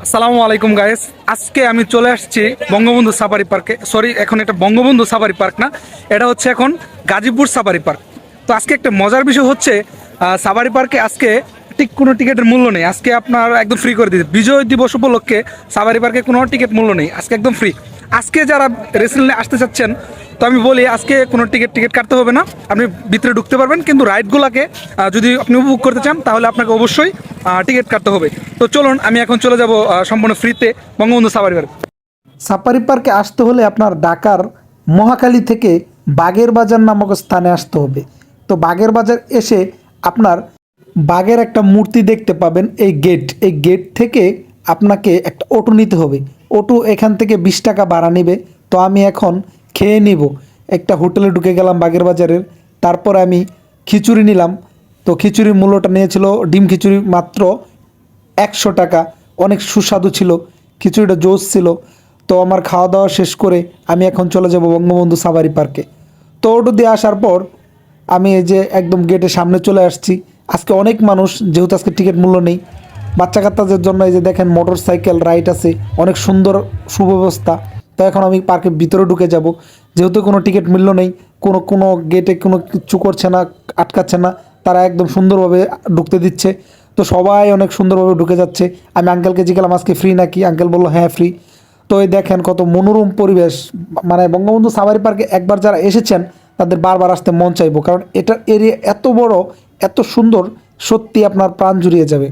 আসসালামু আলাইকুম গাইস। আজকে আমি চলে আসছি বঙ্গবন্ধু সাফারি পার্কে। সরি, এখন এটা বঙ্গবন্ধু সাফারি পার্ক না, এটা হচ্ছে এখন গাজীপুর সাফারি পার্ক। তো আজকে একটা মজার বিষয় হচ্ছে, সাফারি পার্কে আজকে ঠিক কোনো টিকিটের মূল্য নেই। আজকে আপনার একদম ফ্রি করে দিয়েছে বিজয় দিবস উপলক্ষে। সাফারি পার্কে কোনো টিকিট মূল্য নেই, আজকে একদম ফ্রি। আজকে যারা রিসেন্টলি আসতে চাচ্ছেন, তো আমি বলি আজকে কোনো টিকিট কাটতে হবে না, আপনি ভিতরে ঢুকতে পারবেন। কিন্তু রাইডগুলোকে যদি আপনি উপভোগ করতে চান তাহলে আপনাকে অবশ্যই টিকিট কাটতে হবে। তো চলুন, আমি এখন চলে যাব সম্পূর্ণ ফ্রিতে বঙ্গবন্ধু সাফারি পার্ক। সাফারি পার্কে আসতে হলে আপনার ঢাকার মহাখালী থেকে বাগের বাজার নামক স্থানে আসতে হবে। তো বাগের বাজার এসে আপনার বাঘের একটা মূর্তি দেখতে পাবেন। এই গেট থেকে আপনাকে একটা অটো নিতে হবে। অটো এখান থেকে 20 টাকা ভাড়া নেবে। তো আমি এখন খেয়ে নিব। একটা হোটেলে ঢুকে গেলাম বাগের বাজারের। তারপর আমি খিচুড়ি নিলাম। তো খিচুড়ির মূল্যটা নিয়েছিল ডিম খিচুড়ি মাত্র 100 টাকা। অনেক সুস্বাদু ছিল, খিচুড়িটা জোস ছিল। তো আমার খাওয়া দাওয়া শেষ করে আমি এখন চলে যাব বঙ্গবন্ধু সাফারি পার্কে। তো অটো দিয়ে আসার পর আমি এই যে একদম গেটের সামনে চলে আসছি। আজকে অনেক মানুষ, যেহেতু আজকে টিকিট মূল্য নেই। বাচ্চা কাচ্চাদের জন্য এই যে দেখেন মোটর সাইকেল রাইড আছে, অনেক সুন্দর সুব্যবস্থা। তো এখন আমি পার্কের ভিতরে ঢুকে যাব, যেহেতু কোনো টিকিট মূল্য নেই। কোনো কোনো গেটে কোনো কিছু করছে না, আটকাচ্ছে না, তারা একদম সুন্দরভাবে ঢুকতে দিচ্ছে। তো সবাই অনেক সুন্দরভাবে ঢুকে যাচ্ছে। আমি আঙ্কেলকে জিজ্ঞাসলাম আজকে ফ্রি নাকি, আঙ্কেল বললো হ্যাঁ ফ্রি। তো এই দেখেন কত মনোরম পরিবেশ। মানে বঙ্গবন্ধু সাফারি পার্কে একবার যারা এসেছেন তাদের বারবার আসতে মন চাইবো, কারণ এটার এরিয়া এত বড়, এত সুন্দর, সত্যি আপনার প্রাণ জুড়িয়ে যাবে।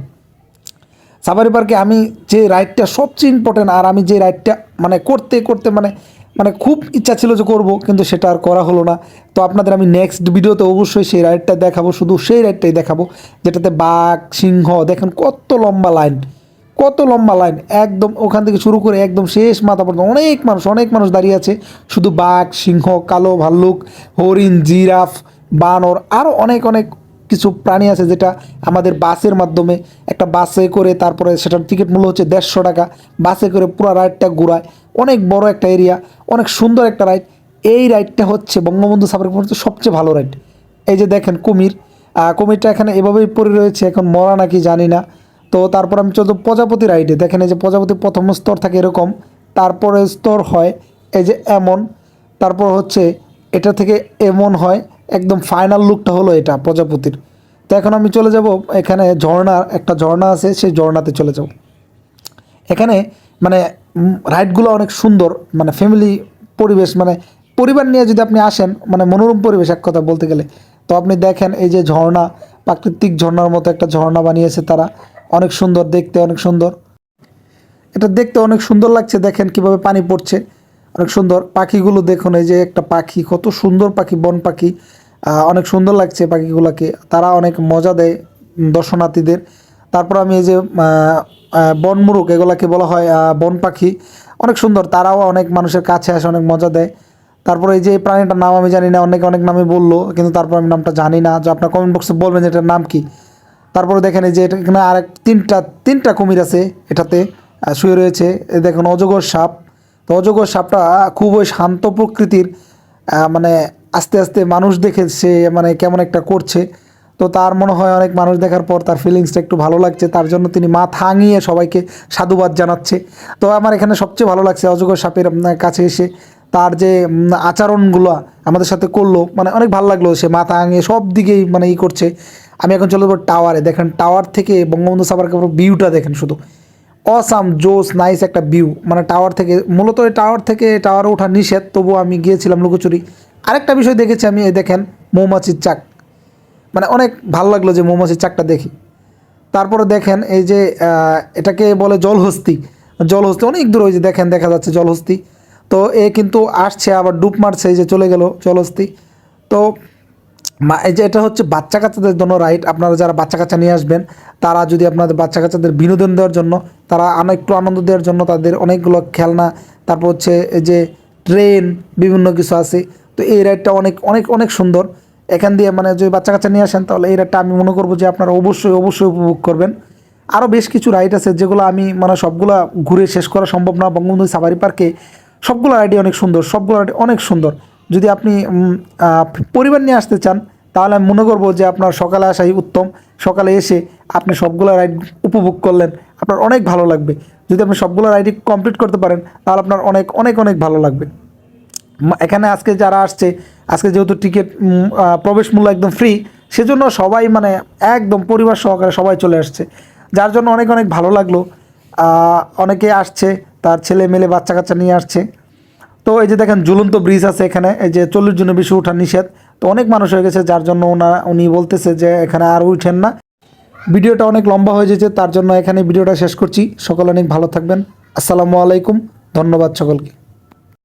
সাফারি পার্কে আমি যে রাইডটা সবচেয়ে ইম্পর্টেন্ট, আর আমি যে রাইডটা মানে করতে করতে মানে মানে খুব ইচ্ছা ছিল যে করব, কিন্তু সেটা আর করা হলো না। তো আপনাদের আমি নেক্সট ভিডিওতে অবশ্যই সেই রাইডটা দেখাবো, শুধু সেই রাইডটাই দেখাবো যেটাতে বাঘ সিংহ, দেখেন কত লম্বা লাইন, কত লম্বা লাইন। একদম ওখান থেকে শুরু করে একদম শেষ মাথা পর্যন্ত অনেক মানুষ দাঁড়িয়ে আছে। শুধু বাঘ সিংহ, কালো ভাল্লুক, হরিণ, জিরাফ, বানর, আরও অনেক অনেক কিছু প্রাণী আছে, যেটা আমাদের বাসের মাধ্যমে একটা বাসে করে, তারপরে সেটার টিকিট মূল্য হচ্ছে 150 টাকা। বাসে করে পুরো রাইডটা ঘোরায়। অনেক বড় একটা এরিয়া, অনেক সুন্দর একটা রাইড। এই রাইডটা হচ্ছে বঙ্গবন্ধু সাফারি পার্কের সবচেয়ে ভালো রাইড। এই যে দেখেন কুমির, কুমিরটা এখানে এভাবেই পড়ে রয়েছে, এখন মরা নাকি জানি না। তো তারপর আমি চলতো প্রজাপতি রাইডে। দেখেন এই যে প্রজাপতি প্রথম স্তর থাকে এরকম, তারপরে স্তর হয় এই যে এমন, তারপর হচ্ছে এটা থেকে এমন হয়, একদম ফাইনাল লুকটা হলো এটা প্রজাপতির। তো এখন আমি চলে যাব এখানে একটা ঝর্ণা আছে, সেই ঝর্ণাতে চলে যাব। এখানে মানে রাইডগুলো অনেক সুন্দর, মানে ফ্যামিলি পরিবেশ, মানে পরিবার নিয়ে যদি আপনি আসেন, মানে মনোরম পরিবেশ এক কথা বলতে গেলে। তো আপনি দেখেন এই যে ঝর্ণা, প্রাকৃতিক ঝর্ণার মতো একটা ঝর্ণা বানিয়েছে তারা, অনেক সুন্দর দেখতে, অনেক সুন্দর। এটা দেখতে অনেক সুন্দর লাগছে, দেখেন কিভাবে পানি পড়ছে, অনেক সুন্দর। পাখিগুলো দেখুন, এই যে একটা পাখি, কত সুন্দর পাখি, বন পাখি। অনেক সুন্দর লাগছে পাখিগুলোকে, তারা অনেক মজা দেয় দর্শনার্থীদের। তারপর আমি এই যে বনমুরগ, এগুলাকে বলা হয় বন পাখি, অনেক সুন্দর, তারাও অনেক মানুষের কাছে আসে, অনেক মজা দেয়। তারপরে এই যে এই প্রাণীটার নাম আমি জানি না, অনেকে অনেক নামে বললো, কিন্তু তারপর আমি নামটা জানি না, যে আপনার কমেন্ট বক্সে বলবেন যে এটার নাম কি। তারপরে দেখেন এই যে এটা এখানে আরেক তিনটা কুমির আছে এটাতে, শুয়ে রয়েছে। এই দেখুন অজগর সাপ। তো অজগর সাপটা খুবই শান্ত প্রকৃতির, মানে আস্তে আস্তে মানুষ দেখে সে মানে কেমন একটা করছে। তো তার মনে হয় অনেক মানুষ দেখার পর তার ফিলিংসটা একটু ভালো লাগছে, তার জন্য তিনি মাথা হাঙিয়ে সবাইকে সাধুবাদ জানাচ্ছে। তো আমার এখানে সবচেয়ে ভালো লাগছে অজগর সাপের কাছে এসে তার যে আচরণগুলো আমাদের সাথে করলো, মানে অনেক ভালো লাগলো। সে মাথা হাঙিয়ে সব দিকেই মানে করছে। আমি এখন চলে যাবো টাওয়ারে। দেখেন টাওয়ার থেকে বঙ্গবন্ধু সাফারি পার্কের ভিউটা দেখেন, শুধু অসাম জোস নাইস একটা ভিউ। মানে টাওয়ার থেকে, মূলত এই টাওয়ারে ওঠা নিষেধ, তবুও আমি গিয়েছিলাম লুকোচুরি। আরেকটা বিষয় দেখেছি আমি, এই দেখেন মৌমাছির চাক, মানে অনেক ভালো লাগলো যে মৌমাছির চাকটা দেখি। তারপরে দেখেন এই যে এটাকে বলে জলহস্তি। জলহস্তি অনেক দূর, ওই যে দেখেন দেখা যাচ্ছে জলহস্তি। তো এ কিন্তু আসছে আবার ডুব মারছে, এই যে চলে গেল জলহস্তি। তো এই যে এটা হচ্ছে বাচ্চা কাচ্চাদের জন্য রাইড। আপনারা যারা বাচ্চা কাচ্চা নিয়ে আসবেন, তারা যদি আপনাদের বাচ্চা কাচ্চাদের বিনোদন দেওয়ার জন্য, তারা একটু আনন্দ দেওয়ার জন্য তাদের অনেকগুলো খেলনা, তারপর হচ্ছে এই যে ট্রেন, বিভিন্ন কিছু আছে। তো এই রাইডটা অনেক অনেক অনেক সুন্দর। এখান দিয়ে মানে যদি বাচ্চা কাচ্চা নিয়ে আসেন, তাহলে এই রাইডটা আমি মনে করবো যে আপনারা অবশ্যই অবশ্যই উপভোগ করবেন। আরও বেশ কিছু রাইড আছে যেগুলো আমি মানে সবগুলা ঘুরে শেষ করা সম্ভব না। বঙ্গবন্ধু সাফারি পার্কে সবগুলো রাইডই অনেক সুন্দর, সবগুলো রাইড অনেক সুন্দর। যদি আপনি পরিবার নিয়ে আসতে চান, তাহলে আমি মনে করবো যে আপনার সকালে আসাই উত্তম। সকালে এসে আপনি সবগুলো রাইড উপভোগ করলেন, আপনার অনেক ভালো লাগবে। যদি আপনি সবগুলো রাইডই কমপ্লিট করতে পারেন তাহলে আপনার অনেক অনেক অনেক ভালো লাগবে। এখানে আজকে যারা আসছে, আজকে যেহেতু টিকিট প্রবেশ মূল্য একদম ফ্রি, সেজন্য সবাই মানে একদম পরিবার সহকারে সবাই চলে আসছে, যার জন্য অনেক অনেক ভালো লাগলো। অনেকে আসছে তার ছেলে মেলে বাচ্চা কাচ্চা নিয়ে আসছে। তো এই যে দেখেন ঝুলন্ত ব্রিজ আছে এখানে, এই যে 40 জনের বেশি ওঠা নিষেধ। তো অনেক মানুষ হয়ে গেছে, যার জন্য উনি বলতেছে যে এখানে আর উঠেন না। ভিডিওটা অনেক লম্বা হয়ে যেছে, তার জন্য এখানে ভিডিওটা শেষ করছি। সকলে অনেক ভালো থাকবেন। আসসালামু আলাইকুম, ধন্যবাদ সকলকে।